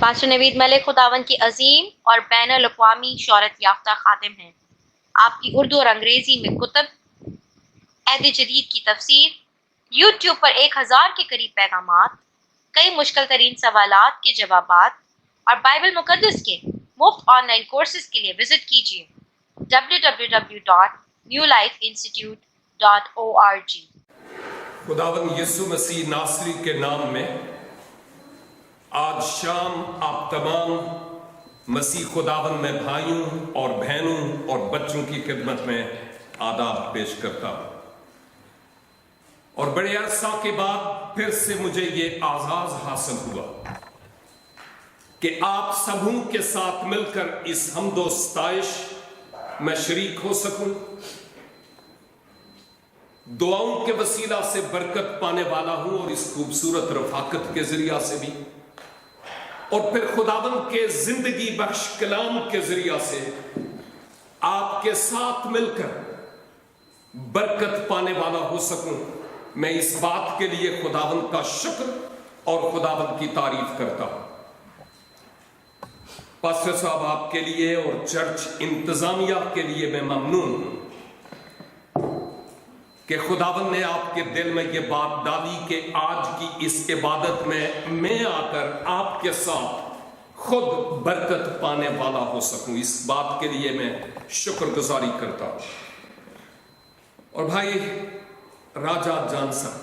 Pastor نوید ملک خداوند کی عظیم اور بین الاقوامی شہرت یافتہ خادم ہیں۔ آپ کی اردو اور انگریزی میں کتب، عہد جدید کی تفسیر، یوٹیوب پر 1000 کے قریب پیغامات، کئی مشکل ترین سوالات کے جوابات اور بائبل مقدس کے مفت آن لائن کورسز کے لیے وزٹ کیجیے www.newlifeinstitute.org۔ خداوند یسوع مسیح ناصری کے نام میں آج شام آپ تمام مسیح خداوند میں بھائیوں اور بہنوں اور بچوں کی خدمت میں آداب پیش کرتا ہوں، اور بڑے عرصہ کے بعد پھر سے مجھے یہ اعزاز حاصل ہوا کہ آپ سبوں کے ساتھ مل کر اس حمد و ستائش میں شریک ہو سکوں، دعاؤں کے وسیلہ سے برکت پانے والا ہوں، اور اس خوبصورت رفاقت کے ذریعہ سے بھی، اور پھر خداوند کے زندگی بخش کلام کے ذریعہ سے آپ کے ساتھ مل کر برکت پانے والا ہو سکوں۔ میں اس بات کے لیے خداوند کا شکر اور خداوند کی تعریف کرتا ہوں۔ پاسٹر صاحب آپ کے لیے اور چرچ انتظامیہ کے لیے میں ممنون ہوں کہ خداوند نے آپ کے دل میں یہ بات ڈالی کہ آج کی اس عبادت میں آ کر آپ کے ساتھ خود برکت پانے والا ہو سکوں۔ اس بات کے لیے میں شکر گزاری کرتا ہوں۔ اور بھائی راجہ جانسن،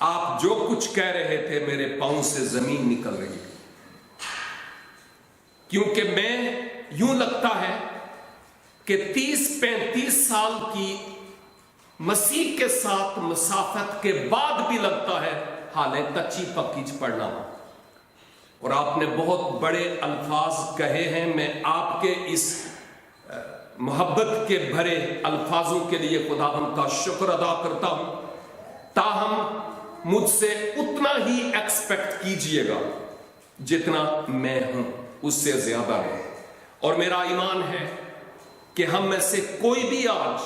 آپ جو کچھ کہہ رہے تھے میرے پاؤں سے زمین نکل رہی تھی، کیونکہ میں یوں لگتا ہے کہ 30-35 سال کی مسیح کے ساتھ مسافت کے بعد بھی لگتا ہے حالیں کچی پکی پڑھنا ہو، اور آپ نے بہت بڑے الفاظ کہے ہیں۔ میں آپ کے اس محبت کے بھرے الفاظوں کے لیے خداوند کا شکر ادا کرتا ہوں۔ تاہم مجھ سے اتنا ہی ایکسپیکٹ کیجئے گا جتنا میں ہوں، اس سے زیادہ ہے، اور میرا ایمان ہے کہ ہم میں سے کوئی بھی آج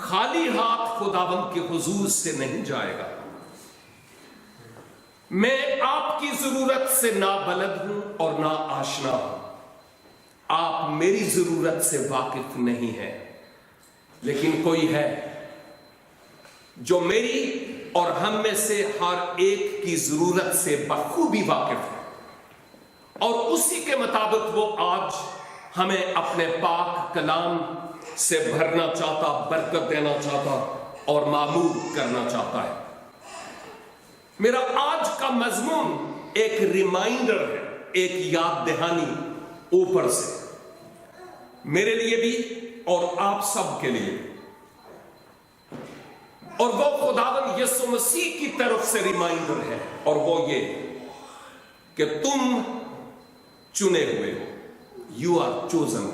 خالی ہاتھ خداوند کے حضور سے نہیں جائے گا۔ میں آپ کی ضرورت سے نابلد ہوں اور نا آشنا ہوں، آپ میری ضرورت سے واقف نہیں ہیں، لیکن کوئی ہے جو میری اور ہم میں سے ہر ایک کی ضرورت سے بخوبی واقف ہے، اور اسی کے مطابق وہ آج ہمیں اپنے پاک کلام سے بھرنا چاہتا، برکت دینا چاہتا اور معمور کرنا چاہتا ہے۔ میرا آج کا مضمون ایک ریمائنڈر ہے، ایک یاد دہانی اوپر سے میرے لیے بھی اور آپ سب کے لیے، اور وہ خداوند یسوع مسیح کی طرف سے ریمائنڈر ہے، اور وہ یہ کہ تم چنے ہوئے ہو، یو آر چوزن،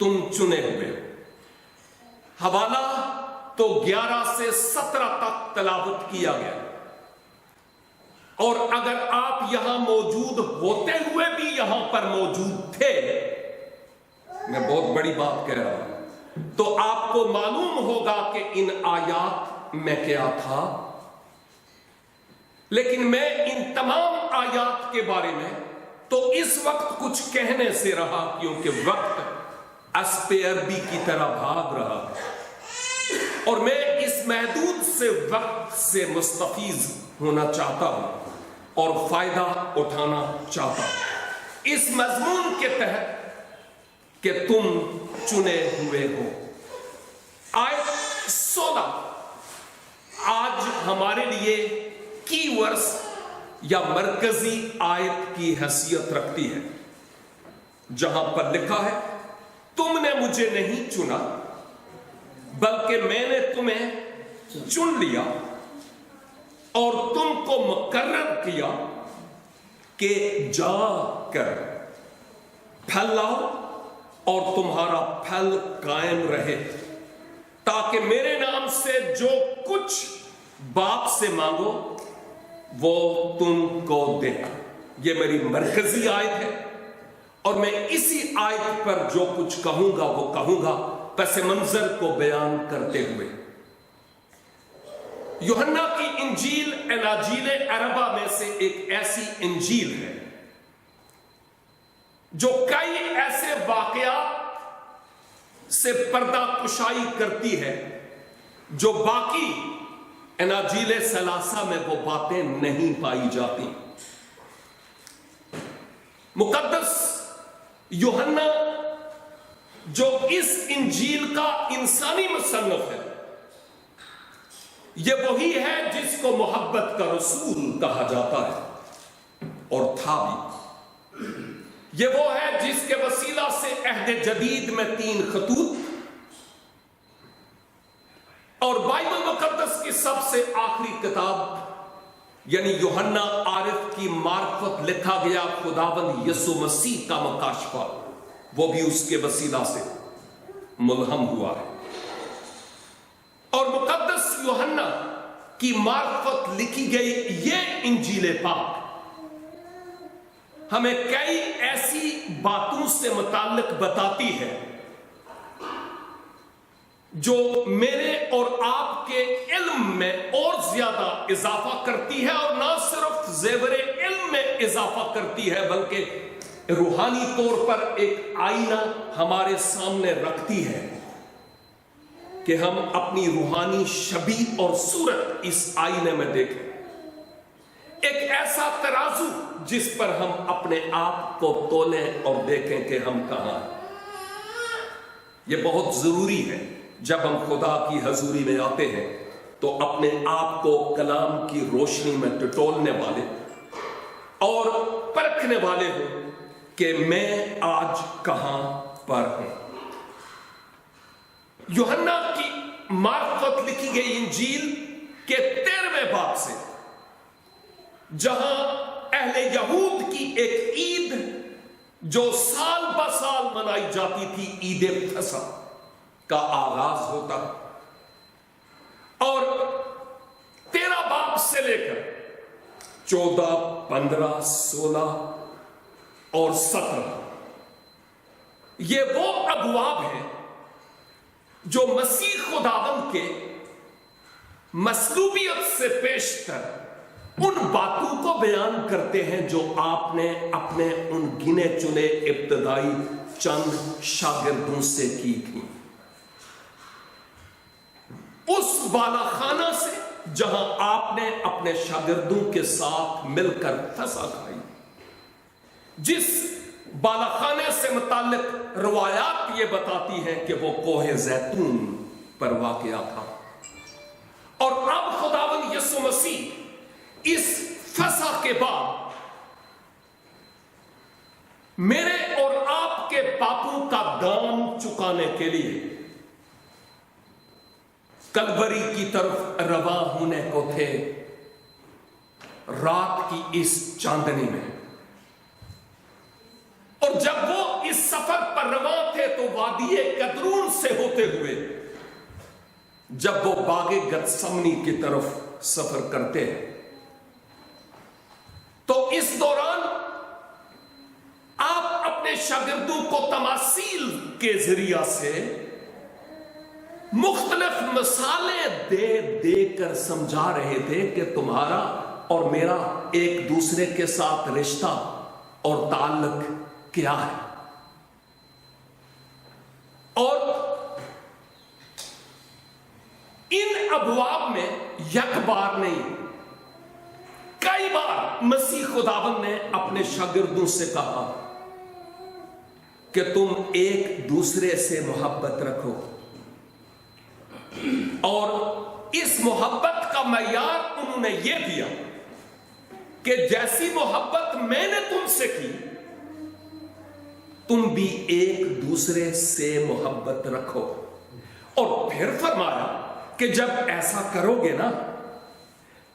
تم چنے ہوئے ہو۔ حوالہ تو 11 سے 17 تک تلاوت کیا گیا، اور اگر آپ یہاں موجود ہوتے ہوئے بھی یہاں پر موجود تھے، میں بہت بڑی بات کہہ رہا ہوں، تو آپ کو معلوم ہوگا کہ ان آیات میں کیا تھا، لیکن میں ان تمام آیات کے بارے میں تو اس وقت کچھ کہنے سے رہا، کیونکہ وقت اسپِ عربی کی طرح بھاگ رہا ہے، اور میں اس محدود سے وقت سے مستفیض ہونا چاہتا ہوں اور فائدہ اٹھانا چاہتا ہوں اس مضمون کے تحت کہ تم چنے ہوئے ہو۔ آیت 16 آج ہمارے لیے کی ورس یا مرکزی آیت کی حیثیت رکھتی ہے، جہاں پر لکھا ہے تم نے مجھے نہیں چنا بلکہ میں نے تمہیں چن لیا اور تم کو مقرر کیا کہ جا کر پھل لاؤ اور تمہارا پھل قائم رہے، تاکہ میرے نام سے جو کچھ باپ سے مانگو وہ تم کو دے۔ یہ میری مرکزی آیت ہے، اور میں اسی آیت پر جو کچھ کہوں گا وہ کہوں گا پس منظر کو بیان کرتے ہوئے۔ यूहन्ना की इंजील अनाजील अरबा में से एक ऐसी इंजील है जो कई ऐसे वाकयात से पर्दा कुशाई करती है जो बाकी अनाजील सलासा में वो बातें नहीं पाई जाती। मुकद्दस यूहन्ना जो इस इंजील का इंसानी मुसन्नफ है, यह वही है जिसको मोहब्बत का रसूल कहा जाता है और था भी। यह वो है जिसके वसीला से अहद जदीद में 3 खतूत और बाइबल मुकद्दस की सबसे आखिरी किताब यानी यूहन्ना आरिफ की मार्फत लिखा गया खुदावंद यीशु मसीह का मकाशफा, वो भी उसके वसीला से मुल्हम हुआ है। और मुकद्दस यूहन्ना की मार्फत लिखी गई ये इंजील पाक हमें कई ऐसी बातों से मुताल्लिक बताती है जो मेरे और आपके इल्म में और ज्यादा इजाफा करती है, और ना सिर्फ ज़ेवरे इल्म में इजाफा करती है बल्कि रूहानी तौर पर एक आईना हमारे सामने रखती है कि हम अपनी रूहानी छवि और सूरत इस आईने में देखें। एक ऐसा तराजू जिस पर हम अपने आप को तोलें और देखें कि हम कहां हैं। यह बहुत जरूरी है जब हम खुदा की हजूरी में आते हैं तो अपने आप को कलाम की रोशनी में टटोलने वाले और परखने वाले हो कि मैं आज कहां पर हूं। यूहन्ना की मार्फत लिखी गई इंजील के 13वें बाब से, जहां अहले यहूद की एक ईद जो साल ब साल मनाई जाती थी, ईद फसह का आगाज होता, और 13 बाब से लेकर 14, 15, 16 और 17 ये वो अबवाब हैं जो मसीह खुदावंद के मसलूबियत से पेशतर उन बातों को बयान करते हैं जो आपने अपने उन गिने चुने इब्तदाई चंद शागिर्दों से की थी, उस बालाखाना से जहां आपने अपने शागिर्दों के साथ मिलकर फसा खाई, जिस बालाखाने से मुताल्लिक रवायात ये बताती हैं कि वो कोहे जैतून पर वाक़या था। और अब खुदावंद यीशु मसीह इस फसा के बाद मेरे और आपके पापों का दाम चुकाने के लिए कलवरी की तरफ रवा होने को थे, रात की इस चांदनी में। और जब वो इस सफर पर रवा थे तो वादिये कदरून से होते हुए जब वो बागे गतसमनी की तरफ सफर करते हैं, तो इस दौरान आप अपने शागिर्दों को तमासील के जरिया से मुख्तलिफ मिसालें दे देकर समझा रहे थे कि तुम्हारा और मेरा एक दूसरे के साथ रिश्ता और ताल्लुक क्या है। और इन अबवाब में एक बार नहीं, कई बार मसीह खुदावंद ने अपने शागिर्दों से कहा कि तुम एक दूसरे से मोहब्बत रखो, और इस मोहब्बत का मयार उन्होंने यह दिया कि जैसी मोहब्बत मैंने तुमसे की तुम भी एक दूसरे से मोहब्बत रखो। और फिर फरमाया कि जब ऐसा करोगे ना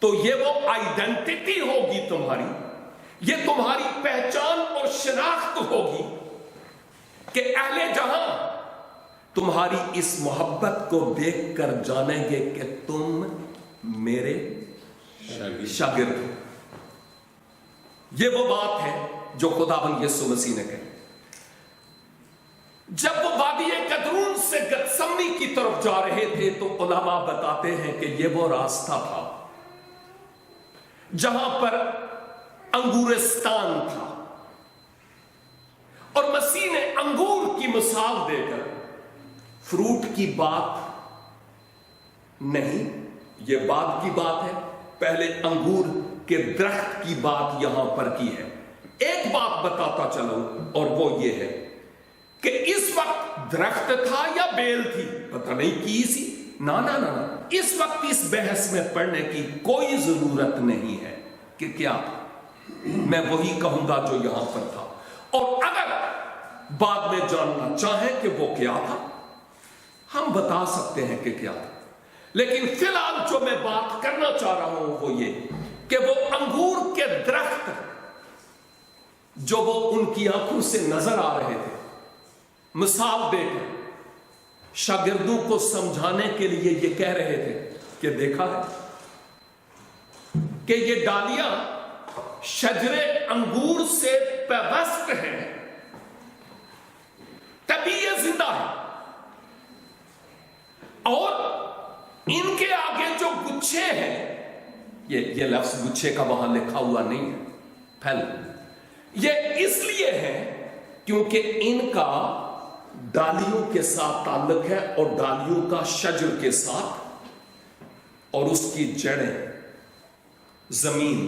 तो ये वो आइडेंटिटी होगी तुम्हारी, ये तुम्हारी पहचान और शिनाख्त होगी कि अहले जहां तुम्हारी इस मोहब्बत को देखकर जानेंगे कि तुम मेरे शागिर्द हो। ये वो बात है जो खुदावंद यीशु मसीह ने कही। जब वो वादी कदरून से गतसमनी की तरफ जा रहे थे तो उलमा बताते हैं कि ये वो रास्ता था जहां पर अंगूरिस्तान था, और मसीह ने अंगूर की मिसाल देकर फ्रूट की बात नहीं, ये बाद की बात है, पहले अंगूर के दरख्त की बात यहां पर की है। एक बात बताता चलो, और वो ये है कि इस वक्त दरख्त था या बेल थी पता नहीं की सी, ना ना ना ना, इस वक्त इस बहस में पढ़ने की कोई जरूरत नहीं है कि क्या था। मैं वही कहूंगा जो यहां पर था, और अगर बाद में जानना चाहें कि वो क्या था, हम बता सकते हैं कि क्या था। लेकिन फिलहाल जो मैं बात करना चाह रहा हूं वो ये कि वो अंगूर के दरख्त जो वो उनकी आंखों से नजर आ रहे थे, मिसाल देकर शागिर्दों को समझाने के लिए ये कह रहे थे कि देखा है कि ये डालियां शजरे अंगूर से पैवस्त हैं, तभी ये जिंदा है, और इनके आगे जो गुच्छे हैं, ये लफ्ज गुच्छे का वहां लिखा हुआ नहीं है, फल, ये इसलिए है क्योंकि इनका डालियों के साथ ताल्लुक है, और डालियों का शजर के साथ, और उसकी जड़ें जमीन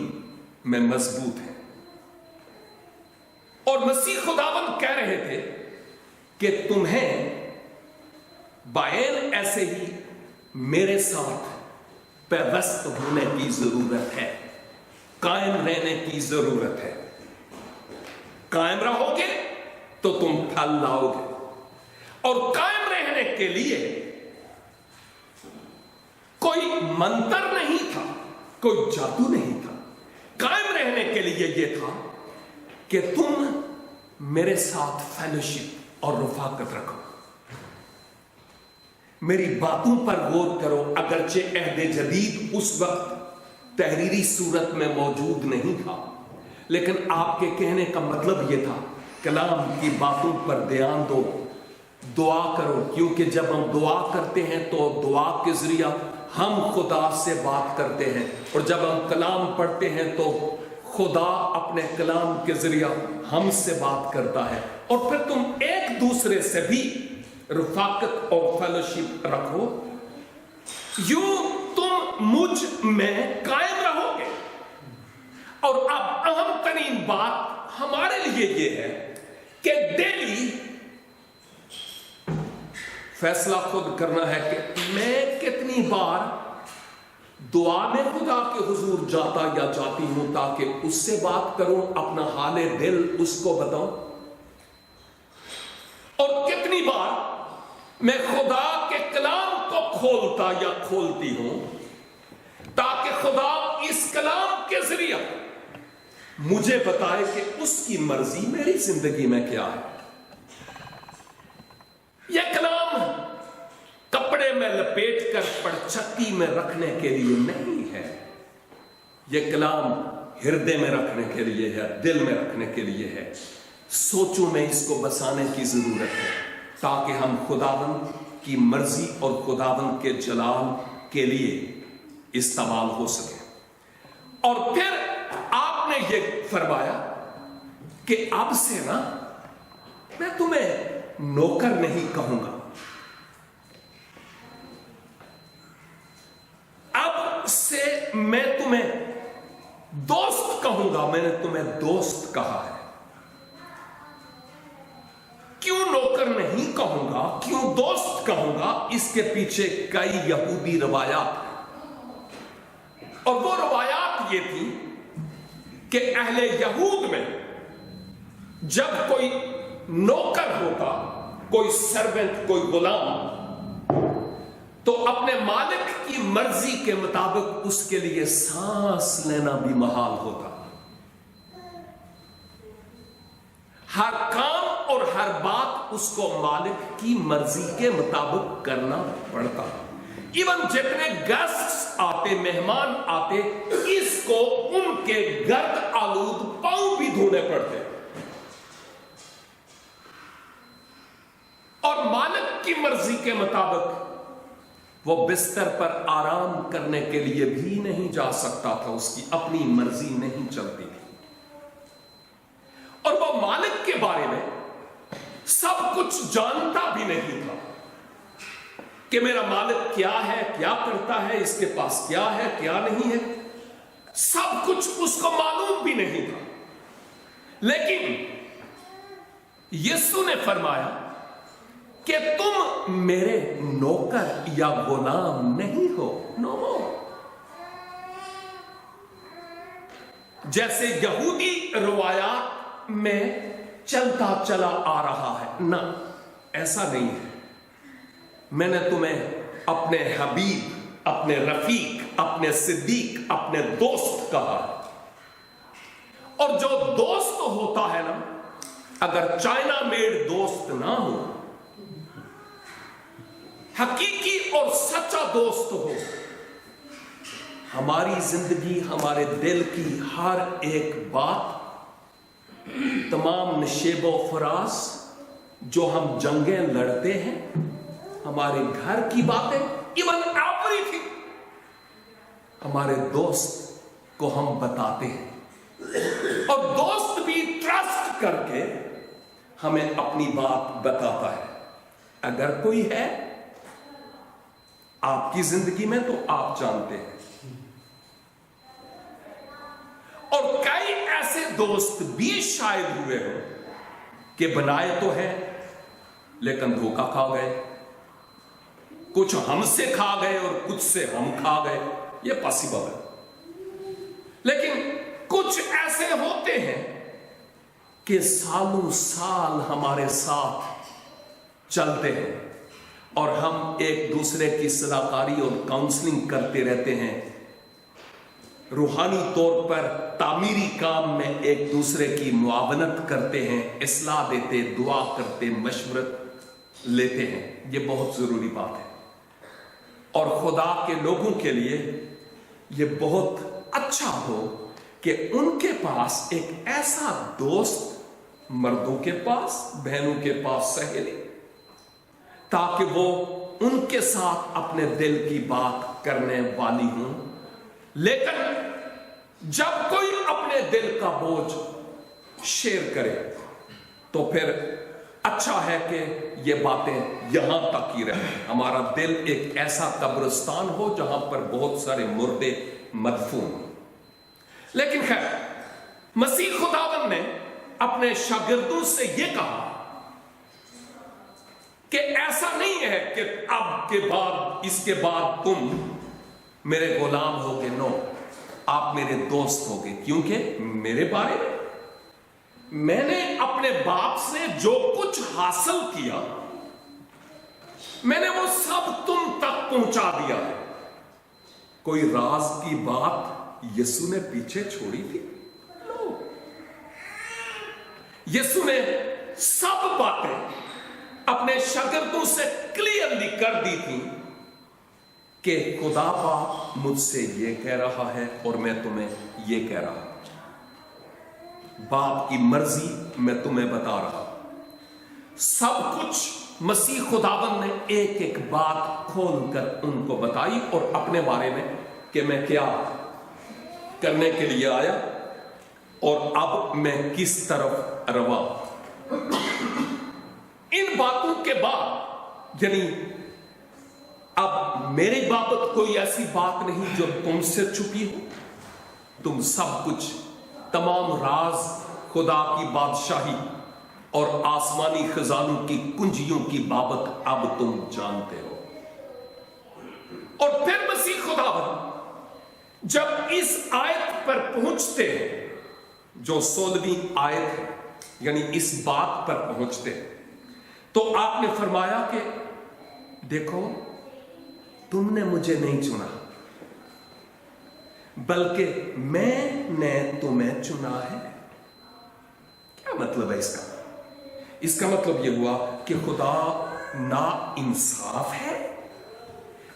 में मजबूत है। और मसीह खुदावंद कह रहे थे कि तुम्हें बायन ऐसे ही मेरे साथ पैवस्त होने की जरूरत है, कायम रहने की जरूरत है। कायम रहोगे तो तुम फल लाओगे, और कायम रहने के लिए कोई मंत्र नहीं था, कोई जादू नहीं था। कायम रहने के लिए यह था कि तुम मेरे साथ फेलोशिप और रफाकत रखो, मेरी बातों पर गौर करो। अगरचे अहद जदीद उस वक्त तहरीरी सूरत में मौजूद नहीं था, लेकिन आपके कहने का मतलब यह था कलाम की बातों पर ध्यान दो, दुआ करो, क्योंकि जब हम दुआ करते हैं तो दुआ के जरिया हम खुदा से बात करते हैं, और जब हम कलाम पढ़ते हैं तो खुदा अपने कलाम के जरिया हमसे बात करता है। और फिर तुम एक दूसरे से भी रफाकत और फेलोशिप रखो, यूं तुम मुझ में कायम रहोगे। और अब अहम तरीन बात हमारे लिए यह है कि डेली फैसला खुद करना है कि मैं कितनी बार दुआ में खुदा के हुजूर जाता या जाती हूं ताकि उससे बात करूं, अपना हाले दिल उसको बताऊं, और कितनी बार मैं खुदा के कलाम को खोलता या खोलती हूं ताकि खुदा इस कलाम के जरिए मुझे बताए कि उसकी मर्जी मेरी जिंदगी में क्या है। यह कलाम कपड़े में लपेट कर पड़चक्की में रखने के लिए नहीं है, यह कलाम हृदय में रखने के लिए है, दिल में रखने के लिए है। सोचों में इसको बसाने की जरूरत है ताकि हम खुदावंद की मर्जी और खुदावंद के जलाल के लिए इस्तेमाल हो सके। और फिर आपने ये फरमाया कि अब से ना मैं तुम्हें नौकर नहीं कहूंगा, अब से मैं तुम्हें दोस्त कहूंगा। मैंने तुम्हें दोस्त कहा है। क्यों नौकर नहीं कहूंगा, क्यों दोस्त कहूंगा, इसके पीछे कई यहूदी रवायात, और वो रवायात ये थी कि अहले यहूद में जब कोई नौकर होता, कोई सर्वेंट, कोई गुलाम, तो अपने मालिक की मर्जी के मुताबिक उसके लिए सांस लेना भी महाल होता। हर काम और हर बात उसको मालिक की मर्जी के मुताबिक करना पड़ता। इवन जितने गेस्ट्स आते, मेहमान आते, इसको उनके गर्द आलूद पांव भी धोने पड़ते। की मर्जी के मुताबिक वो बिस्तर पर आराम करने के लिए भी नहीं जा सकता था, उसकी अपनी मर्जी नहीं चलती थी। और वो मालिक के बारे में सब कुछ जानता भी नहीं था कि मेरा मालिक क्या है, क्या करता है, इसके पास क्या है, क्या नहीं है, सब कुछ उसको मालूम भी नहीं था। लेकिन यीशु ने फरमाया कि तुम मेरे नौकर या गुलाम नहीं हो, नो। जैसे यहूदी रवायात में चलता चला आ रहा है, ना, ऐसा नहीं है। मैंने तुम्हें अपने हबीब, अपने रफीक, अपने सिद्दीक, अपने दोस्त कहा। और जो दोस्त होता है ना, अगर चाइना मेड दोस्त ना हो, हकीकी और सच्चा दोस्त हो, हमारी जिंदगी, हमारे दिल की हर एक बात, तमाम नशेबो फराज जो हम जंगें लड़ते हैं, हमारे घर की बातें, इवन एवरीथिंग, हमारे दोस्त को हम बताते हैं। और दोस्त भी ट्रस्ट करके हमें अपनी बात बताता है। अगर कोई है आपकी जिंदगी में तो आप जानते हैं। और कई ऐसे दोस्त भी शायद हुए हो कि बनाए तो हैं लेकिन धोखा खा गए, कुछ हमसे खा गए और कुछ से हम खा गए, ये पॉसिबल है। लेकिन कुछ ऐसे होते हैं कि सालों साल हमारे साथ चलते हैं और हम एक दूसरे की सलाहकारी और काउंसलिंग करते रहते हैं, रूहानी तौर पर तामीरी काम में एक दूसरे की मुआवनत करते हैं, इस्लाह देते, दुआ करते, मशवरत लेते हैं। ये बहुत जरूरी बात है और खुदा के लोगों के लिए ये बहुत अच्छा हो कि उनके पास एक ऐसा दोस्त, मर्दों के पास, बहनों के पास सहेली, ताकि वो उनके साथ अपने दिल की बात करने वाली हूं। लेकिन जब कोई अपने दिल का बोझ शेयर करे तो फिर अच्छा है कि ये बातें यहां तक ही रहे। हमारा दिल एक ऐसा कब्रिस्तान हो जहां पर बहुत सारे मुर्दे मदफून हो। लेकिन खैर, मसीह खुदावन ने अपने शागिर्दों से यह कहा कि ऐसा नहीं है कि अब के बाद, इसके बाद तुम मेरे गुलाम होगे। नो, आप मेरे दोस्त होगे, क्योंकि मेरे बारे में मैंने अपने बाप से जो कुछ हासिल किया, मैंने वो सब तुम तक पहुंचा दिया है। कोई राज की बात यीशु ने पीछे छोड़ी थी? नो, यीशु ने सब बातें अपने शागिर्दों से क्लियरली कर दी थी कि खुदा पाक मुझसे ये कह रहा है और मैं तुम्हें ये कह रहा हूं। बाप की मर्जी मैं तुम्हें बता रहा हूं। सब कुछ मसीह खुदावन ने एक एक बात खोलकर उनको बताई और अपने बारे में कि मैं क्या करने के लिए आया और अब मैं किस तरफ रवा। इन बातों के बाद, यानी अब मेरी बाबत कोई ऐसी बात नहीं जो तुमसे छुपी हो। तुम सब कुछ, तमाम राज, खुदा की बादशाही और आसमानी खजानों की कुंजियों की बाबत अब तुम जानते हो। और फिर मसीह खुदावन जब इस आयत पर पहुंचते हैं, जो 16वीं आयत है, यानी इस बात पर पहुंचते हैं, तो आपने फरमाया कि देखो, तुमने मुझे नहीं चुना बल्कि मैंने तुम्हें चुना है। क्या मतलब है इसका? इसका मतलब यह हुआ कि खुदा ना इंसाफ है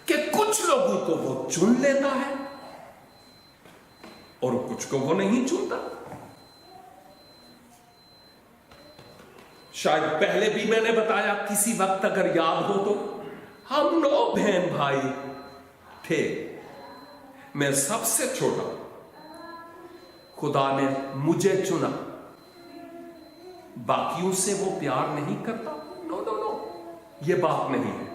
कि कुछ लोगों को वो चुन लेता है और कुछ को वो नहीं चुनता। शायद पहले भी मैंने बताया, किसी वक्त अगर याद हो तो, हम 9 बहन भाई थे, मैं सबसे छोटा। खुदा ने मुझे चुना, बाकियों से वो प्यार नहीं करता। नो नो नो, ये बात नहीं है।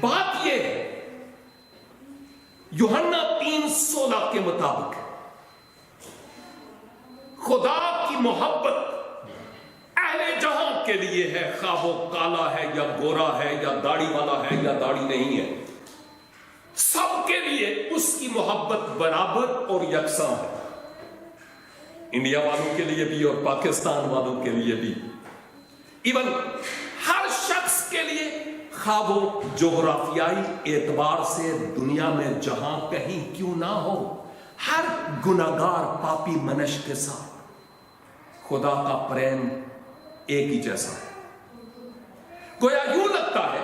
बात ये है, यूहन्ना 3:16 के मुताबिक खुदा की मोहब्बत अहले जहां के लिए है, खा वो काला है या गोरा है या दाढ़ी वाला है या दाढ़ी नहीं है, सबके लिए उसकी मोहब्बत बराबर और यकसां है। इंडिया वालों के लिए भी और पाकिस्तान वालों के लिए भी, इवन हर शख्स के लिए, खा वो जोग्राफियाई एतबार से दुनिया में जहां कहीं क्यों ना हो, हर गुनाहगार पापी मनुष्य के साथ खुदा का प्रेम एक ही जैसा है। गोया यूं लगता है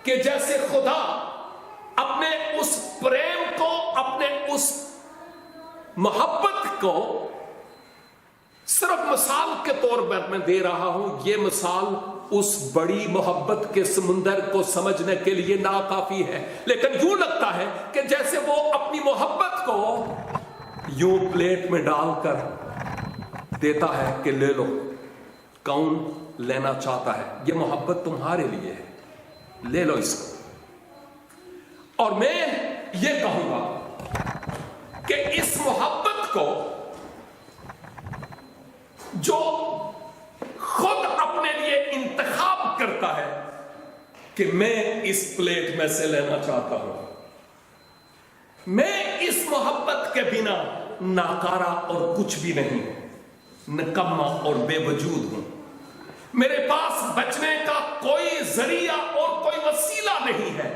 कि जैसे खुदा अपने उस प्रेम को, अपने उस मोहब्बत को सिर्फ मिसाल के तौर पर मैं दे रहा हूं। यह मिसाल उस बड़ी मोहब्बत के समुंदर को समझने के लिए नाकाफी है, लेकिन यूं लगता है कि जैसे वो अपनी मोहब्बत को यूं प्लेट में डालकर देता है कि ले लो, कौन लेना चाहता है, ये मोहब्बत तुम्हारे लिए है, ले लो इसको। और मैं ये कहूंगा कि इस मोहब्बत को जो खुद अपने लिए इंतखाब करता है कि मैं इस प्लेट में से लेना चाहता हूं, मैं इस मोहब्बत के बिना नाकारा और कुछ भी नहीं हूं, निकम्मा और बेवजूद हूं। मेरे पास बचने का कोई जरिया और कोई वसीला नहीं है।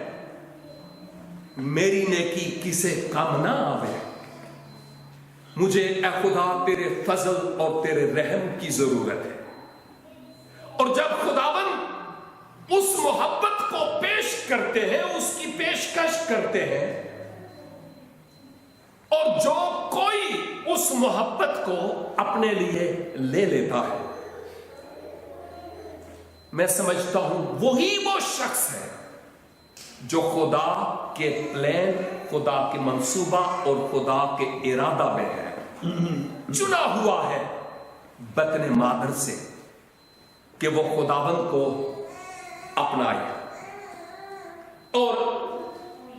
मेरी नेकी किसे कम ना आवे। मुझे ए खुदा तेरे फजल और तेरे रहम की जरूरत है। और जब खुदावन उस मोहब्बत को पेश करते हैं, उसकी पेशकश करते हैं, और जो कोई उस मोहब्बत को अपने लिए ले लेता है, मैं समझता हूं वही वो शख्स है जो खुदा के प्लान, खुदा के मंसूबा और खुदा के इरादा में है, चुना हुआ है बतने मादर से कि वो खुदाबंद को अपनाए। और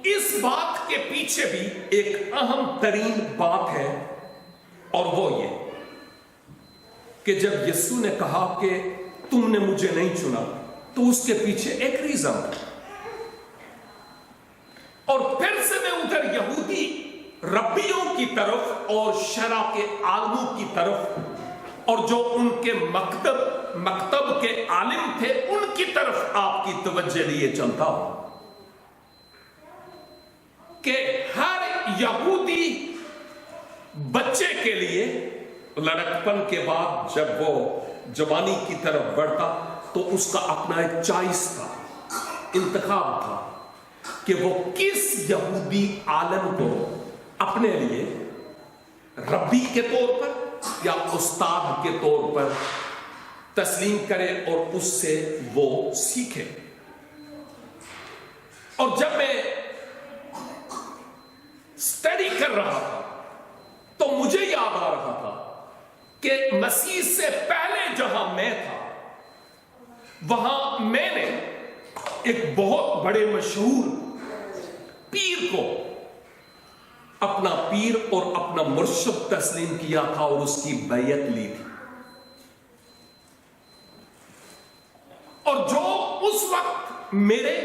इस बात के पीछे भी एक अहम तरीन बात है, और वो ये कि जब यीशु ने कहा कि तुमने मुझे नहीं चुना, तो उसके पीछे एक रीजन है। और फिर से मैं उधर यहूदी रब्बियों की तरफ और शरा के आलमों की तरफ, और जो उनके मकतब के आलिम थे, उनकी तरफ आपकी तवज्जो लिए चलता हूं कि हर यहूदी बच्चे के लिए लड़कपन के बाद जब वो जवानी की तरफ बढ़ता, तो उसका अपना एक चॉइस था, इंतखाब था कि वो किस यहूदी आलम को अपने लिए रब्बी के तौर पर या उस्ताद के तौर पर तस्लीम करे और उससे वो सीखे। और जब मैं स्टडी कर रहा था तो मुझे याद आ रहा था कि मसीह से पहले जहां मैं था, वहां मैंने एक बहुत बड़े मशहूर पीर को अपना पीर और अपना मुर्शिद तस्लीम किया था और उसकी बैयत ली थी। और जो उस वक्त मेरे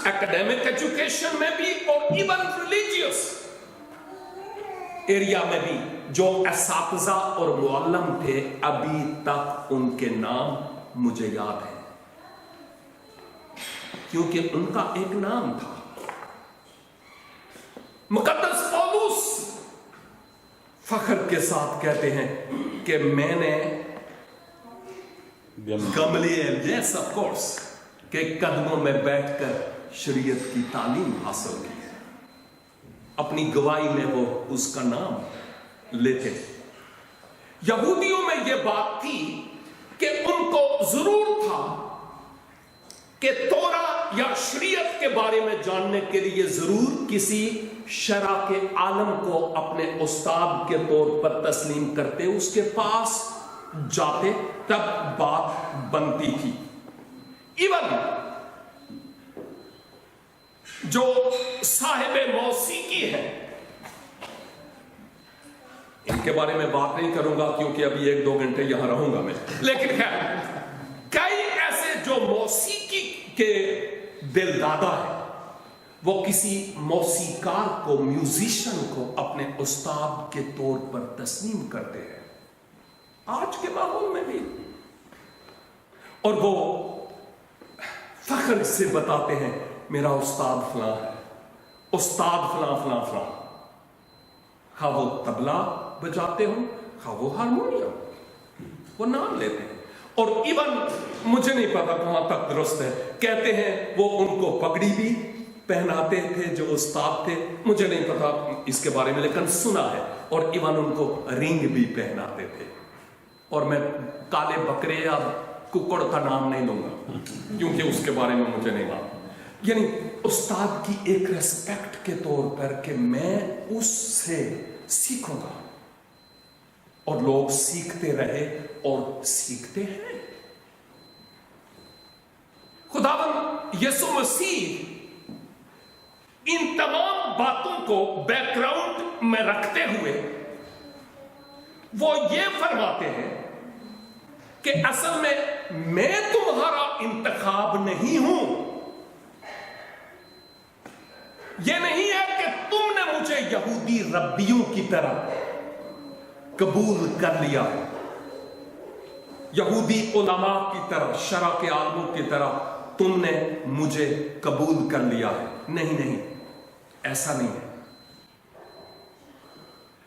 एकेडमिक एजुकेशन में भी और इवन रिलीजियस एरिया में भी जो असातिज़ा और मुअल्लिम थे, अभी तक उनके नाम मुझे याद है, क्योंकि उनका एक नाम था। मुकद्दस पौलुस फख्र के साथ कहते हैं कि मैंने गमलीएल, यस ऑफ कोर्स, के कदमों में बैठकर शरीयत की तालीम हासिल की है। अपनी गवाही में वो उसका नाम लेते। यहूदियों में यह बात थी کہ ان کو ضرور تھا کہ تورا یا شریعت کے بارے میں جاننے کے لیے ضرور کسی شرع کے عالم کو اپنے استاد کے طور پر تسلیم کرتے، اس کے پاس جاتے، تب بات بنتی تھی۔ ایون جو صاحب موسیقی ہے، ان کے بارے میں بات نہیں کروں گا کیونکہ ابھی 1-2 گھنٹے یہاں رہوں گا میں، لیکن خیر کئی ایسے جو موسیقی کے دل دادا ہے، وہ کسی موسیقار کو، میوزیشین کو اپنے استاد کے طور پر تسلیم کرتے ہیں آج کے ماحول میں بھی، اور وہ فخر سے بتاتے ہیں میرا استاد فلاں ہے، استاد فلاں فلاں فلاں، خواہ وہ طبلہ بجاتے ہوں، خواہ وہ ہارمونیم، وہ نام لیتے ہیں۔ اور ایون مجھے نہیں پتا کہاں تک درست ہے، کہتے ہیں وہ ان کو پگڑی بھی پہناتے تھے جو استاد تھے، مجھے نہیں پتا اس کے بارے میں لیکن سنا ہے، اور ایون ان کو رنگ بھی پہناتے تھے۔ اور میں کالے بکرے یا ککڑ کا نام نہیں لوں گا کیونکہ اس کے بارے میں مجھے نہیں معلوم، یعنی استاد کی ایک ریسپیکٹ کے طور پر کہ میں اس سے سیکھوں گا، اور لوگ سیکھتے رہے اور سیکھتے ہیں۔ خداوند یسوع مسیح ان تمام باتوں کو بیک گراؤنڈ میں رکھتے ہوئے وہ یہ فرماتے ہیں کہ اصل میں تمہارا انتخاب نہیں ہوں، یہ نہیں ہے کہ تم نے مجھے یہودی ربیوں کی طرح قبول کر لیا، یہودی علماء کی طرح، شرع کے عالموں کی طرح تم نے مجھے قبول کر لیا ہے، نہیں، ایسا نہیں ہے،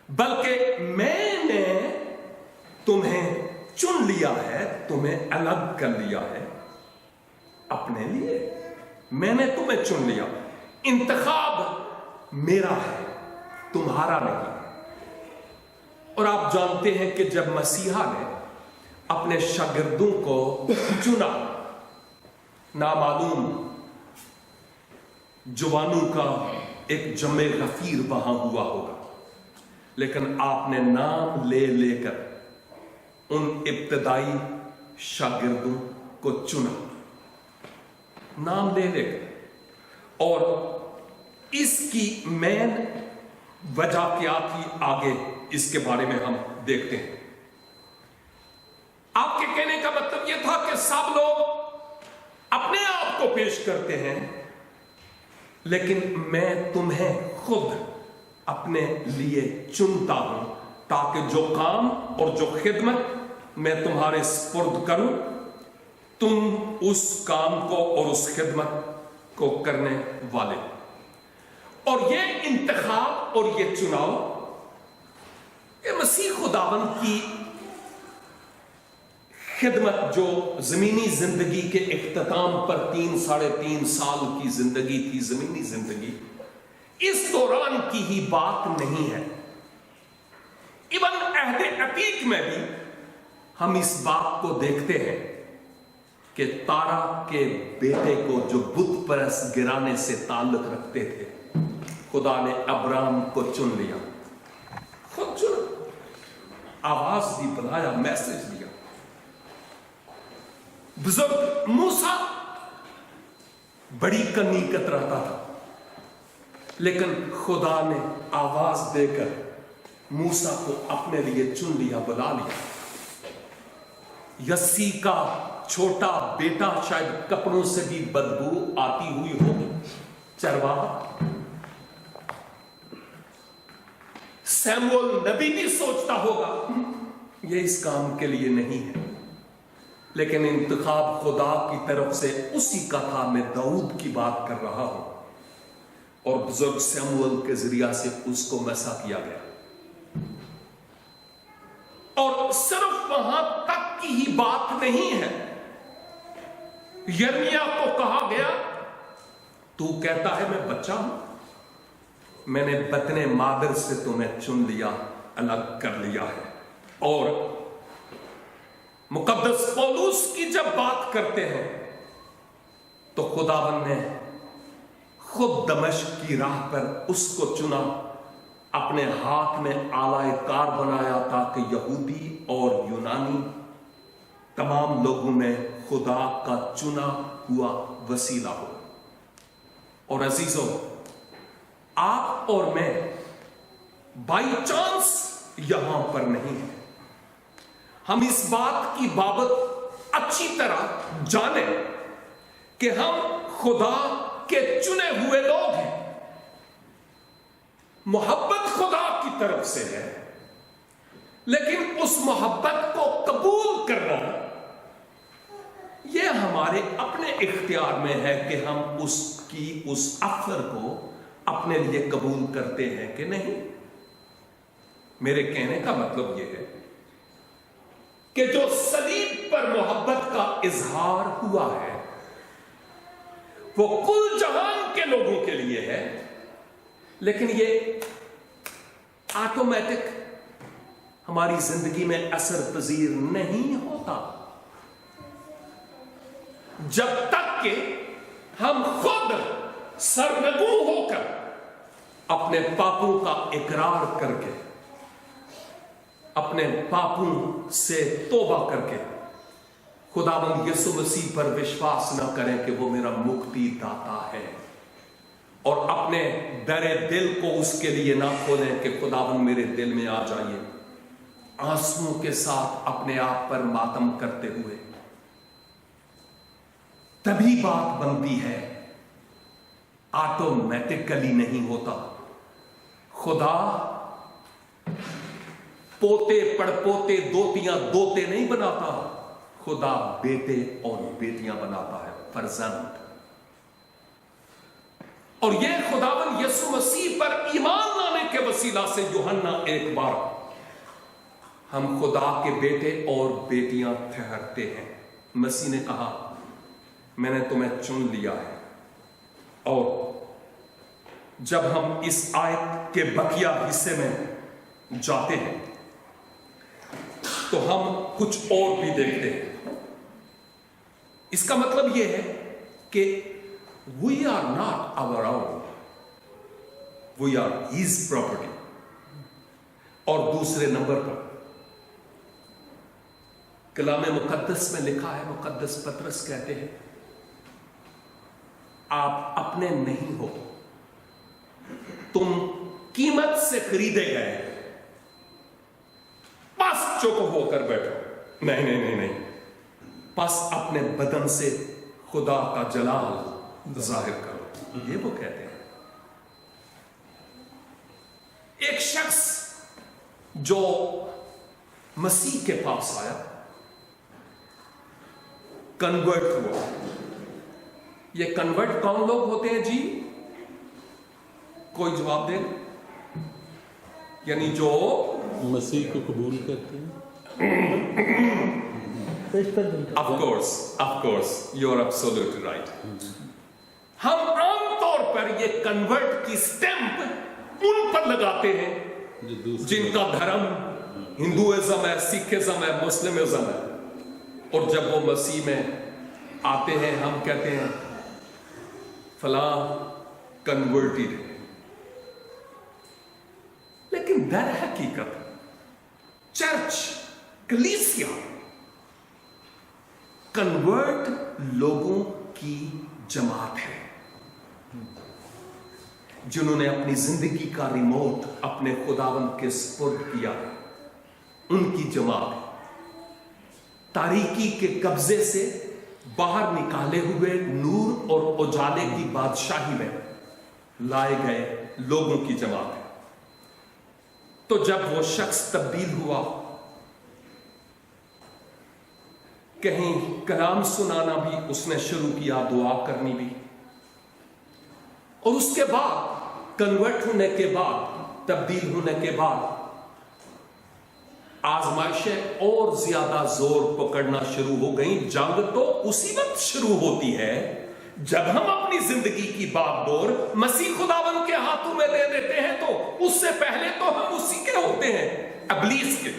بلکہ میں نے تمہیں چن لیا ہے، تمہیں الگ کر لیا ہے اپنے لیے، میں نے تمہیں چن لیا، انتخاب میرا ہے تمہارا نہیں۔ اور آپ جانتے ہیں کہ جب مسیحا نے اپنے شاگردوں کو چنا، نامعلوم جوانوں کا ایک جمع غفیر وہاں ہوا ہوگا، لیکن آپ نے نام لے لے کر ان ابتدائی شاگردوں کو چنا، نام لے لے کر، اور اس کی مین وجہ کیا تھی آگے اس کے بارے میں ہم دیکھتے ہیں۔ آپ کے کہنے کا مطلب یہ تھا کہ سب لوگ اپنے آپ کو پیش کرتے ہیں، لیکن میں تمہیں خود اپنے لیے چنتا ہوں تاکہ جو کام اور جو خدمت میں تمہارے سپرد کروں، تم اس کام کو اور اس خدمت کو کرنے والے۔ اور یہ انتخاب اور یہ چناؤ، یہ مسیح خداوند کی خدمت جو زمینی زندگی کے اختتام پر 3-3.5 سال کی زندگی تھی، زمینی زندگی، اس دوران کی ہی بات نہیں ہے۔ ایون عہد عتیق میں بھی ہم اس بات کو دیکھتے ہیں کہ تارا کے بیٹے کو جو بت پرست گرانے سے تعلق رکھتے تھے، خدا نے ابراہم کو چن لیا، خود چنا، آواز دی بلایا، میسج دیا۔ بزرگ موسیٰ بڑی کنیکت رہتا تھا، لیکن خدا نے آواز دے کر موسیٰ کو اپنے لیے چن لیا، بلا لیا۔ یسی کا چھوٹا بیٹا شاید کپڑوں سے بھی بدبو آتی ہوئی ہوگی، چرواہا۔ سیموئل نبی بھی سوچتا ہوگا یہ اس کام کے لیے نہیں ہے، لیکن انتخاب خدا کی طرف سے اسی کا تھا۔ میں داؤد کی بات کر رہا ہوں، اور بزرگ سیموئل کے ذریعہ سے اس کو مسا کیا گیا، اور صرف وہاں تک کی ہی بات نہیں ہے۔ یرمیا کو کہا گیا، تو کہتا ہے میں بچہ ہوں، میں نے بطن مادر سے تمہیں چن لیا، الگ کر لیا ہے، اور मुकद्दस पौलुस की जब बात करते हैं तो खुदावन ने खुद दमिश्क की राह पर उसको चुना, अपने हाथ में आलाए कार बनाया ताकि यहूदी और यूनानी तमाम लोगों में खुदा का चुना हुआ वसीला हो। और अजीजों, आप और मैं बाई चांस यहां पर नहीं है। हम इस बात की बाबत अच्छी तरह जाने कि हम खुदा के चुने हुए लोग हैं। मोहब्बत खुदा की तरफ से है, लेकिन उस मोहब्बत को कबूल करना यह हमारे अपने इख्तियार में है कि हम उस ऑफर को अपने लिए कबूल करते हैं कि नहीं। मेरे कहने का मतलब यह है कि जो सलीब पर मोहब्बत का इजहार हुआ है वो कुल जहान के लोगों के लिए है, लेकिन ये ऑटोमेटिक हमारी जिंदगी में असर पजीर नहीं होता जब तक कि हम खुद सरनगू होकर अपने पापों का इकरार करके, अपने पापों से तौबा करके खुदावंद यीशु मसीह पर विश्वास न करें कि वो मेरा मुक्ति दाता है, और अपने दरे दिल को उसके लिए ना खोलें कि खुदावंद मेरे दिल में आ जाइए, आंसुओं के साथ अपने आप पर मातम करते हुए, तभी बात बनती है। ऑटोमेटिकली नहीं होता। खुदा पोते पड़पोते दोतियां दोते नहीं बनाता, खुदा बेटे और बेटियां बनाता है, फर्जंद। और यह खुदावन यीशु मसीह पर ईमान लाने के वसीला से यूहन्ना एक बार हम खुदा के बेटे और बेटियां ठहरते हैं। मसीह ने कहा मैंने तुम्हें चुन लिया है। और जब हम इस आयत के बकिया हिस्से में जाते हैं तो हम कुछ और भी देखते हैं। इसका मतलब यह है कि we are not our own, we are his property. और दूसरे नंबर पर कलाम मुकद्दस में लिखा है, मुकद्दस पतरस कहते हैं आप अपने नहीं हो, तुम कीमत से खरीदे गए। बस चुप होकर बैठो, नहीं नहीं नहीं नहीं, बस अपने बदन से खुदा का जलाल जाहिर करो। ये वो कहते हैं। एक शख्स जो मसीह के पास आया, कन्वर्ट हुआ। ये कन्वर्ट कौन लोग होते हैं जी? कोई जवाब दे। यानी जो मसीह को कबूल करते हैं। Of course you are absolutely right. हम आमतौर पर ये कन्वर्ट की स्टैंप उन पर लगाते हैं जिनका धर्म हिंदुइज्म है, सिखिज्म है, मुस्लिमिज्म है। और जब वो मसीह में आते हैं हम कहते हैं फलां कन्वर्टेड है। लेकिन दर हकीकत चर्च, कलीसिया कन्वर्ट लोगों की जमात है जिन्होंने अपनी जिंदगी का रिमोट अपने खुदावंद के सुपुर्द किया। उनकी जमात है। तारीकी के कब्जे से बाहर निकाले हुए नूर और उजाले की बादशाही में लाए गए लोगों की जमात है। तो जब वो शख्स तब्दील हुआ, कहीं कलाम सुनाना भी उसने शुरू किया, दुआ करनी भी, और उसके बाद कन्वर्ट होने के बाद, तब्दील होने के बाद आजमाइशें और ज्यादा जोर पकड़ना शुरू हो गई। जंग तो उसी वक्त शुरू होती है जब हम अपनी जिंदगी की बागडोर मसीह खुदावन के हाथों में दे देते हैं। तो उससे पहले तो हम उसी के होते हैं, इब्लीस के।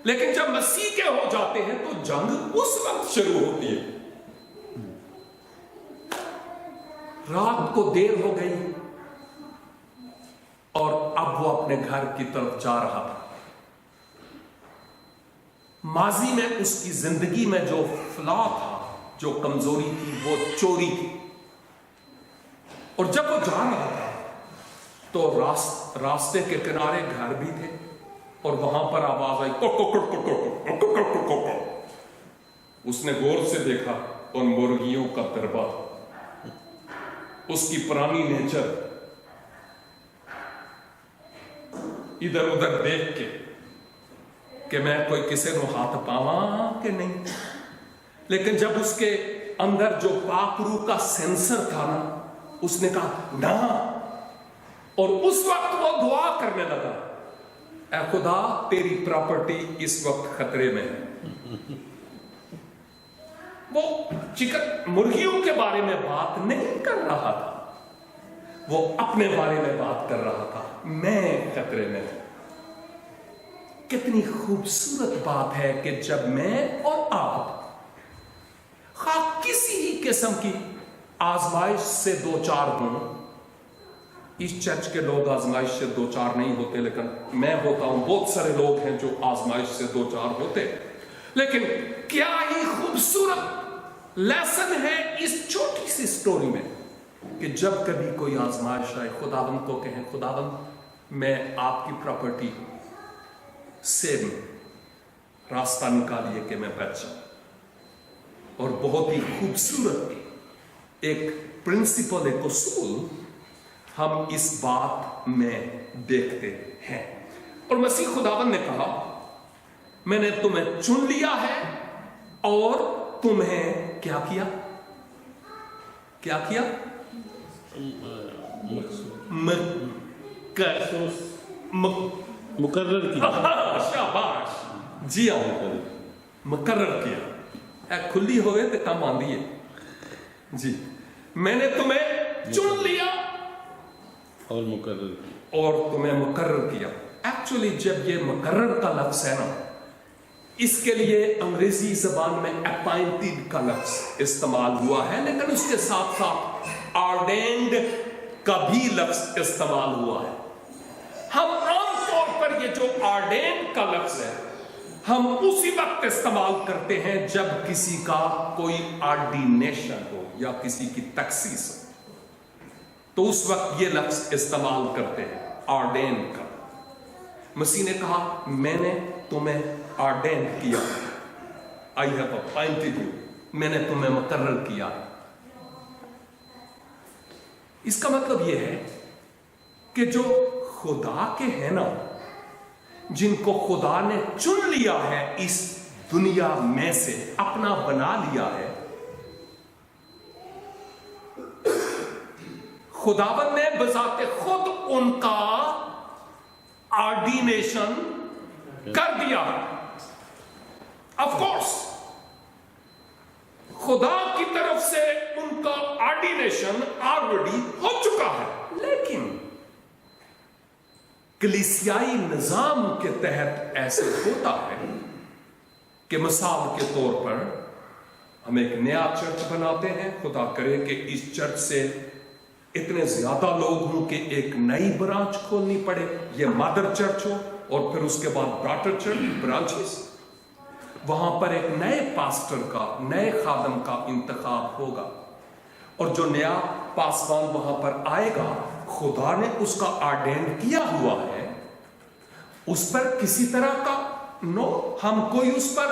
لیکن جب مسیح کے ہو جاتے ہیں تو جنگ اس وقت شروع ہوتی ہے. رات کو دیر ہو گئی اور اب وہ اپنے گھر کی طرف جا رہا تھا. ماضی میں اس کی زندگی میں جو فلا تھا، جو کمزوری تھی، وہ چوری تھی. اور جب وہ جا رہا تھا تو راستے کے کنارے گھر بھی تھے اور وہاں پر آواز آئی کو. اس نے غور سے دیکھا ان مرغیوں کا دربہ. اس کی پرانی نیچر ادھر ادھر دیکھ کے کہ میں کوئی کسی نو ہاتھ پاواں کہ نہیں. لیکن جب اس کے اندر جو پاک روح کا سینسر تھا نا، اس نے کہا نہ. اور اس وقت وہ دعا کرنے لگا، اے خدا تیری پراپرٹی اس وقت خطرے میں ہے. وہ مرغیوں کے بارے میں بات نہیں کر رہا تھا، وہ اپنے بارے میں بات کر رہا تھا، میں خطرے میں ہوں. کتنی خوبصورت بات ہے کہ جب میں اور آپ خواہ کسی ہی قسم کی آزمائش سے دو چار ہوں. اس چرچ کے لوگ آزمائش سے دو چار نہیں ہوتے، لیکن میں ہوتا ہوں. بہت سارے لوگ ہیں جو آزمائش سے دو چار ہوتے. لیکن کیا ہی خوبصورت لیسن ہے اس چھوٹی سی سٹوری میں کہ جب کبھی کوئی آزمائش آئے، خداوند کو کہیں خداوند میں آپ کی پراپرٹی سے راستہ نکالیے کہ میں بچ جاؤں. اور بہت ہی خوبصورت ایک پرنسپل، ایک اصول ہم اس بات میں دیکھتے ہیں. اور مسیح خداوند نے کہا میں نے تمہیں چن لیا ہے اور تمہیں کیا کیا مقرر کیا. شاباش، جی ہاں، مقرر کیا. کھلی ہوئے تو کم آندی ہے. جی، میں نے تمہیں چن لیا اور مقرر کیا. اور تمہیں مقرر کیا. ایکچولی جب یہ مقرر کا لفظ ہے نا، اس کے لیے انگریزی زبان میں اپائنٹڈ کا لفظ استعمال ہوا ہے، لیکن اس کے ساتھ ساتھ آرڈینڈ کا بھی لفظ استعمال ہوا ہے. ہم عام طور پر یہ جو آرڈینڈ کا لفظ ہے ہم اسی وقت استعمال کرتے ہیں جب کسی کا کوئی آرڈینیشن ہو یا کسی کی تخصیص ہو، تو اس وقت یہ لفظ استعمال کرتے ہیں آرڈین کا. مسیح نے کہا میں نے تمہیں آرڈین کیا، I have appointed you، میں نے تمہیں مقرر کیا. اس کا مطلب یہ ہے کہ جو خدا کے ہیں نا، جن کو خدا نے چن لیا ہے، اس دنیا میں سے اپنا بنا لیا ہے، خداوند نے بذات خود ان کا آرڈینیشن کر دیا. آف کورس خدا کی طرف سے ان کا آرڈینیشن آلریڈی ہو چکا ہے، لیکن کلیسیائی نظام کے تحت ایسے ہوتا ہے کہ مثال کے طور پر ہم ایک نیا چرچ بناتے ہیں. خدا کرے کہ اس چرچ سے اتنے زیادہ لوگ ہوں کہ ایک نئی برانچ کھولنی پڑے، یہ مادر چرچ ہو اور پھر اس کے بعد ڈاٹر چرچ برانچز. وہاں پر ایک نئے پاسٹر کا، نئے خادم کا انتخاب ہوگا، اور جو نیا پاسبان وہاں پر آئے گا خدا نے اس کا آرڈینڈ کیا ہوا ہے. اس پر کسی طرح کا ہم کوئی اس پر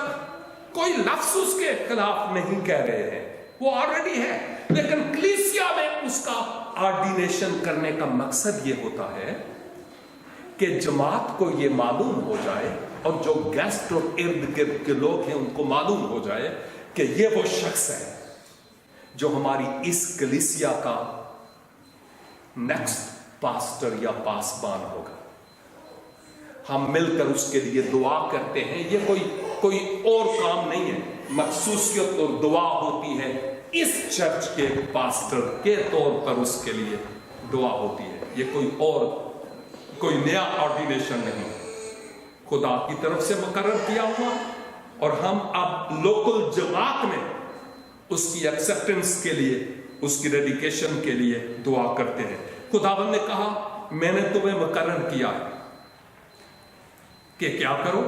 کوئی لفظ اس کے خلاف نہیں کہہ رہے ہیں، وہ آلریڈی ہے. لیکن کلیسیا میں اس کا آرڈینیشن کرنے کا مقصد یہ ہوتا ہے کہ جماعت کو یہ معلوم ہو جائے اور جو گیسٹ اور ارد گرد کے لوگ ہیں ان کو معلوم ہو جائے کہ یہ وہ شخص ہے جو ہماری اس کلیسیا کا نیکسٹ پاسٹر یا پاسبان ہوگا. ہم مل کر اس کے لیے دعا کرتے ہیں. یہ کوئی اور کام نہیں ہے، مخصوصیت اور دعا ہوتی ہے اس چرچ کے پاسٹر کے طور پر اس کے لیے دعا ہوتی ہے. یہ کوئی نیا آرڈینیشن نہیں. खुदा की तरफ से मुकर्रर किया हुआ, और हम अब लोकल जमात में उसकी एक्सेप्टेंस के लिए, उसकी डेडिकेशन के लिए दुआ करते हैं। खुदावंद ने कहा मैंने तुम्हें मुकर्रर किया है कि क्या करो,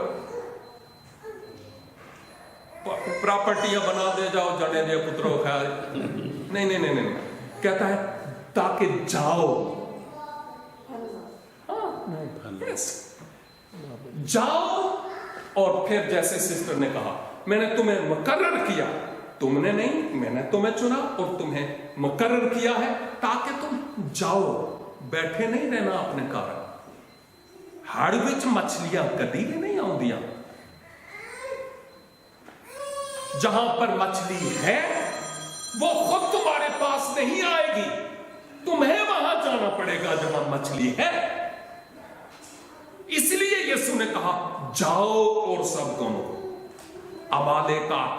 प्रॉपर्टियां बना दे जाओ, जड़े दे पुत्रों खैर, नहीं नहीं नहीं नहीं, कहता है ताकि जाओ, जाओ। और फिर जैसे सिस्टर ने कहा मैंने तुम्हें मुकर्रर किया, तुमने नहीं, मैंने तुम्हें चुना और तुम्हें मुकर्रर किया है ताकि तुम जाओ, बैठे नहीं रहना अपने कारण। हड़ विच मछलियां कभी भी नहीं आउंदियां, जहां पर मछली है वो खुद तुम्हारे पास नहीं आएगी, तुम्हें वहां जाना पड़ेगा जहां मछली है। इसलिए यीशु ने कहा जाओ और सब गमो। अमालेकात,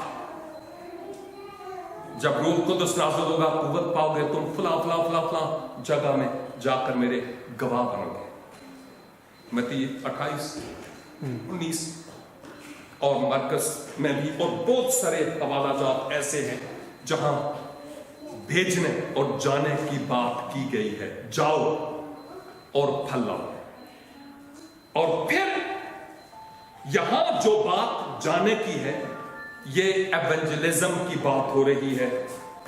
जब रूह कुदस नाज़िल होगा, कुव्वत पाओगे, तुम फला फला फला फला जगह में जाकर मेरे गवाह बनोगे। मत्ती 28-19 और मरकस में भी, और बहुत सारे हवाला जात ऐसे हैं जहां भेजने और जाने की बात की गई है। जाओ और फैलाओ। और फिर यहां जो बात जाने की है, ये एवेंजलिज्म की बात हो रही है,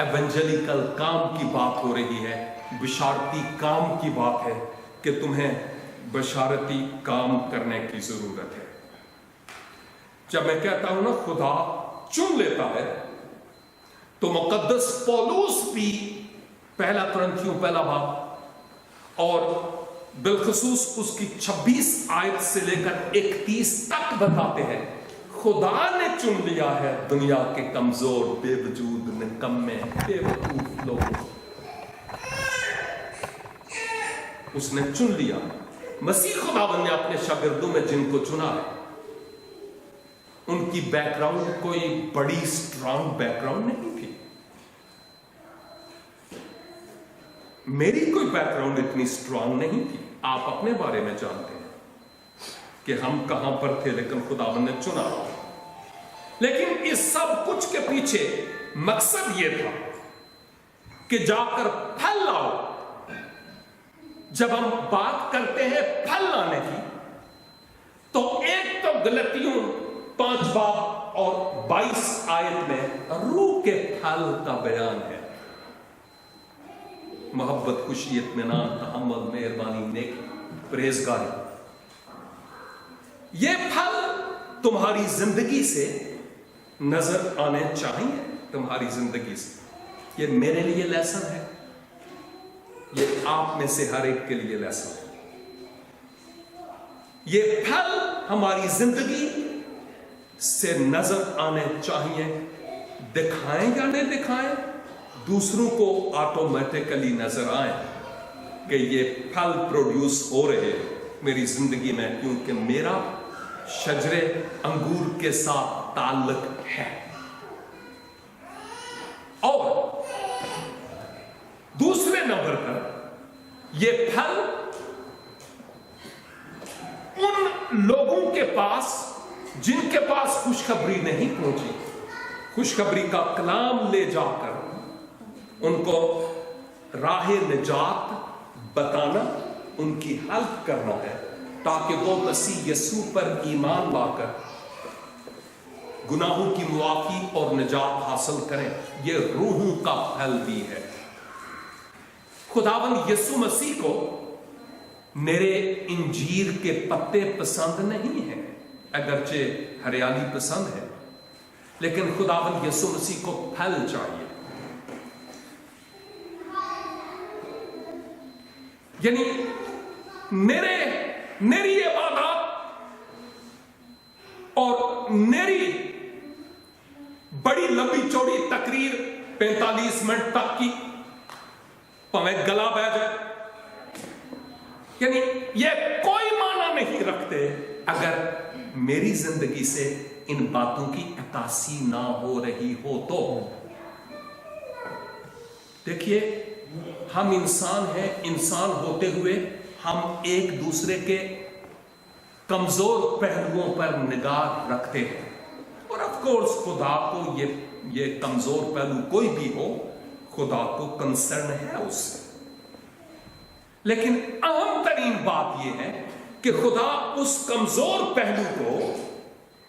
एवेंजलिकल काम की बात हो रही है, बिशारती काम की बात है कि तुम्हें बशारती काम करने की जरूरत है। जब मैं कहता हूं ना खुदा चुन लेता है, तो मुकद्दस पौलुस भी 1 कुरिन्थियों 1 बाब और बिलखसूस उसकी 26 आयत से लेकर 31 तक बताते हैं खुदा ने चुन लिया है दुनिया के कमजोर, बेवजूद, निकम्मे, बेवकूफ लोगों को। उसने चुन लिया। मसीह खुदावंद ने अपने शागिर्दों में जिनको चुना है, उनकी बैकग्राउंड कोई बड़ी स्ट्रांग बैकग्राउंड नहीं थी। मेरी कोई बैकग्राउंड इतनी स्ट्रांग नहीं थी। आप अपने बारे में जानते हैं कि हम कहां पर थे, लेकिन खुदावंद ने चुना। लेकिन इस सब कुछ के पीछे मकसद यह था कि जाकर फल लाओ। जब हम बात करते हैं फल लाने की, तो एक तो गलतियों 5 बाब और 22 आयत में रूह के फल का बयान है। मोहब्बत, खुशी, इत्मीनान, तहम्मुल, मेहरबानी, नेकी, परहेजगारी। ये फल तुम्हारी जिंदगी से नजर आने चाहिए, तुम्हारी जिंदगी से। ये मेरे लिए लेसन है, ये आप में से हर एक के लिए लेसन है। ये फल हमारी जिंदगी से नजर आने चाहिए। दिखाएं या नहीं दिखाएं, दूसरों को ऑटोमेटिकली नजर आए कि ये फल प्रोड्यूस हो रहे मेरी जिंदगी में, क्योंकि मेरा शजरे अंगूर के साथ ताल्लुक है। और दूसरे नंबर पर ये फल उन लोगों के पास जिनके पास खुशखबरी नहीं पहुंची, खुशखबरी का कलाम ले जाकर उनको राह निजात बताना, उनकी हेल्प करना है, ताकि वो मसीह यीशु पर ईमान लाकर गुनाहों की मुआफी और निजात हासिल करें। ये रूहों का फल भी है। खुदावंद यीशु मसीह को मेरे इंजीर के पत्ते पसंद नहीं हैं, अगरचे हरियाली पसंद है, लेकिन खुदावंद यीशु मसीह को फल चाहिए। यानी मेरी इबादत और मेरी बड़ी लंबी चौड़ी तकरीर 45 मिनट तक की, भावें गला बह जाए, यानी ये कोई माना नहीं रखते अगर मेरी जिंदगी से इन बातों की अक्कासी ना हो रही हो। तो देखिए, हम इंसान हैं, इंसान होते हुए हम एक दूसरे के कमजोर पहलुओं पर निगाह रखते हैं। और ऑफ कोर्स खुदा को ये कमजोर पहलू कोई भी हो, खुदा को कंसर्न है उससे। लेकिन अहम तरीन बात यह है कि खुदा उस कमजोर पहलू को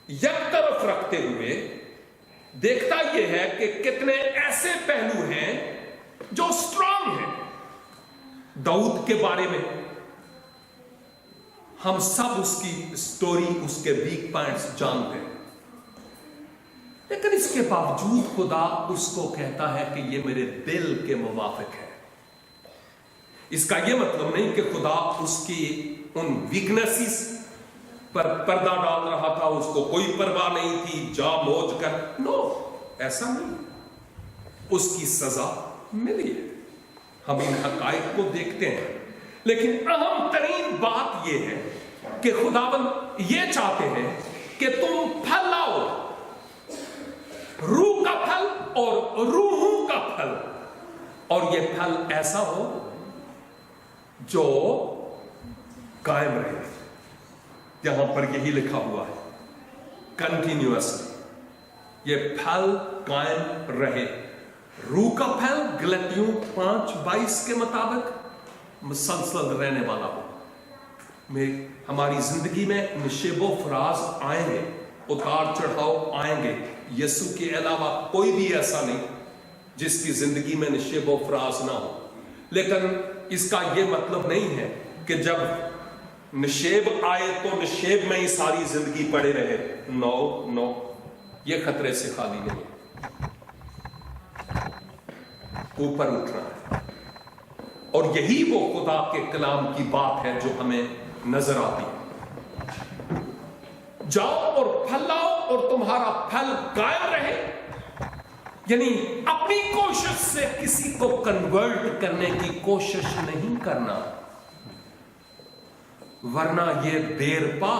एक तरफ रखते हुए देखता यह है कि कितने ऐसे पहलू हैं जो स्ट्रांग हैं। दाऊद के बारे में हम सब उसकी स्टोरी, उसके वीक पॉइंट्स जानते हैं, लेकिन इसके बावजूद खुदा उसको कहता है कि ये मेरे दिल के मुवाफिक है। इसका यह मतलब नहीं कि खुदा उसकी उन वीकनेसेस पर पर्दा डाल रहा था, उसको कोई परवाह नहीं थी, जा मौज कर। नो, ऐसा नहीं। उसकी सजा मिली है, हम इन हकायक को देखते हैं। लेकिन अहम तरीन बात यह है कि खुदावंद ये चाहते हैं कि तुम फल लाओ, रूह का फल और रूहों का फल, और यह फल ऐसा हो जो कायम रहे। यहां पर यही लिखा हुआ है, कंटिन्यूअसली ये फल कायम रहे। रूह का फल गलतियों 5:22 के मुताबिक मुसलसल रहने वाला हो। हमारी जिंदगी में निशेबो फराज आएंगे, उतार चढ़ाव आएंगे। यीशु के अलावा कोई भी ऐसा नहीं जिसकी जिंदगी में निशेबो फराज ना हो। लेकिन इसका यह मतलब नहीं है कि जब निशेब आए तो निशेब में ही सारी जिंदगी पड़े रहे। नो नो, यह खतरे से खाली नहीं है, ऊपर उठना है। और यही वो खुदा के कलाम की बात है जो हमें नजर आती है। जाओ और फल लाओ और तुम्हारा फल कायम रहे, यानी अपनी कोशिश से किसी को कन्वर्ट करने की कोशिश नहीं करना, वरना यह देर पा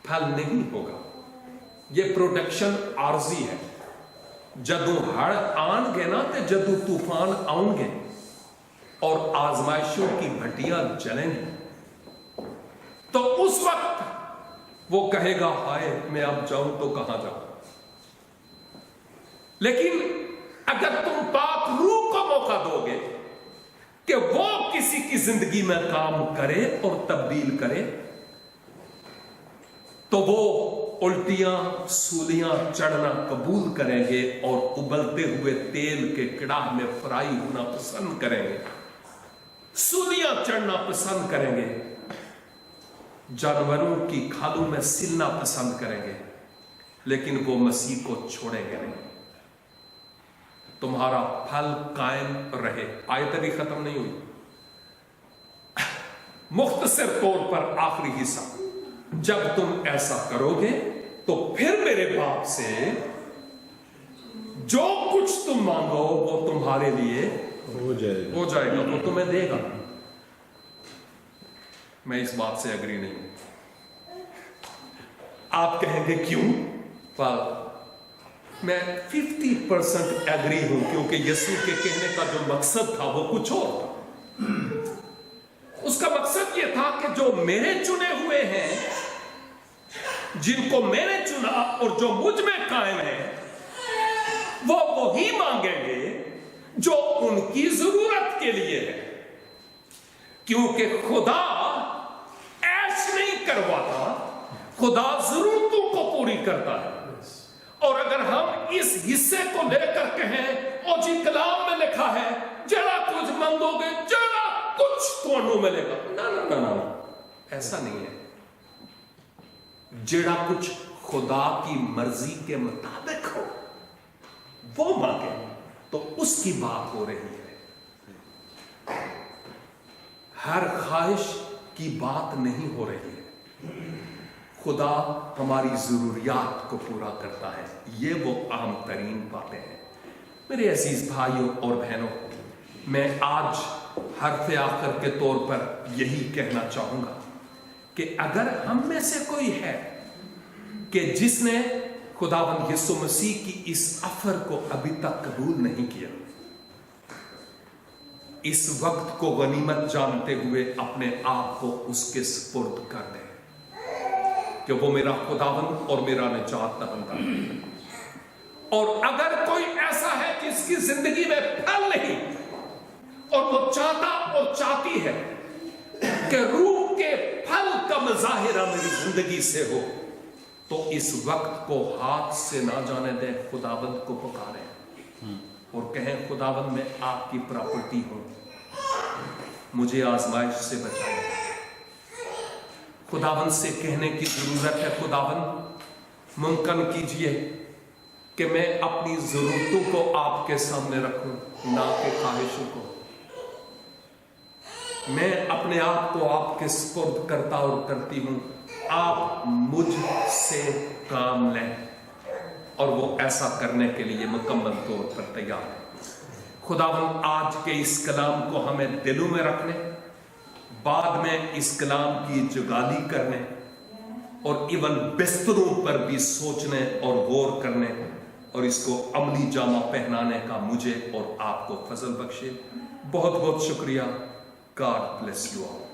फल नहीं होगा। यह प्रोटेक्शन आर्जी है। जदू हड़ आनगे ना ते जदू तूफान आउंगे और आजमाइशों की भट्टियां जलेंगी, तो उस वक्त वो कहेगा, हाय मैं अब जाऊं तो कहां जाऊं। लेकिन अगर तुम पाक रूह को मौका दोगे कि वो किसी की जिंदगी में काम करे और तब्दील करे, तो वो उल्टियां सूलियां चढ़ना कबूल करेंगे और उबलते हुए तेल के कड़ाह में फ्राई होना पसंद करेंगे, सूलियां चढ़ना पसंद करेंगे, जानवरों की खालों में सिलना पसंद करेंगे, लेकिन वो मसीह को छोड़ेंगे नहीं। तुम्हारा फल कायम रहे। आयत अभी खत्म नहीं हुई। मुख्तसर तौर पर आखिरी हिस्सा, जब तुम ऐसा करोगे तो फिर मेरे बाप से जो कुछ तुम मांगो वो तुम्हारे लिए हो जाएगा, वो तुम्हें देगा। मैं इस बात से एग्री नहीं हूं। आप कहेंगे क्यों? पर मैं 50% एग्री हूं, क्योंकि यीशु के कहने का जो मकसद था वो कुछ और था। उसका मकसद यह था कि जो मेरे चुने हुए हैं, जिनको मैंने चुना और जो मुझ में कायम है, वो वही मांगेंगे जो उनकी जरूरत के लिए है। क्योंकि खुदा ऐश नहीं करवाता, खुदा जरूरतों को पूरी करता है। और अगर हम इस हिस्से को लेकर कहें, और जी कलाम में लिखा है जरा कुछ मांगोगे जरा कुछ तो मिलेगा, ना ना ना ना, ऐसा नहीं है। जरा कुछ खुदा की मर्जी के मुताबिक हो वो मांगे तो उसकी बात हो रही है। हर ख्वाहिश की बात नहीं हो रही है। खुदा हमारी जरूरियात को पूरा करता है। ये वो अहम तरीन बातें हैं। मेरे अजीज भाइयों और बहनों, मैं आज हरफ आखिर के तौर पर यही कहना चाहूंगा कि अगर हम में से कोई है कि जिसने खुदावंद यीशु मसीह की इस ऑफर को अभी तक कबूल नहीं किया, इस वक्त को गनीमत जानते हुए अपने आप को उसके सुपुर्द कर दे। کہ وہ میرا خداوند اور میرا نجات دہندہ ہے۔ اور اگر کوئی ایسا ہے جس کی زندگی میں پھل نہیں اور وہ چاہتا اور چاہتی ہے کہ روح کے پھل کا مظاہرہ میری زندگی سے ہو، تو اس وقت کو ہاتھ سے نہ جانے دیں، خداوند کو پکاریں اور کہیں خداوند میں آپ کی پراپرٹی ہوں، مجھے آزمائش سے بچائیں۔ خداوند سے کہنے کی ضرورت ہے، خداوند ممکن کیجئے کہ میں اپنی ضرورتوں کو آپ کے سامنے رکھوں، نہ کہ خواہشوں کو۔ میں اپنے آپ کو آپ کے سپرد کرتا اور کرتی ہوں، آپ مجھ سے کام لیں، اور وہ ایسا کرنے کے لیے مکمل طور پر تیار ہے۔ خداوند آج کے اس کلام کو ہمیں دلوں میں رکھنے، بعد میں اس کلام کی جگالی کرنے، اور ایون بستروں پر بھی سوچنے اور غور کرنے، اور اس کو عملی جامہ پہنانے کا مجھے اور آپ کو فضل بخشے۔ بہت بہت شکریہ۔ God bless you all.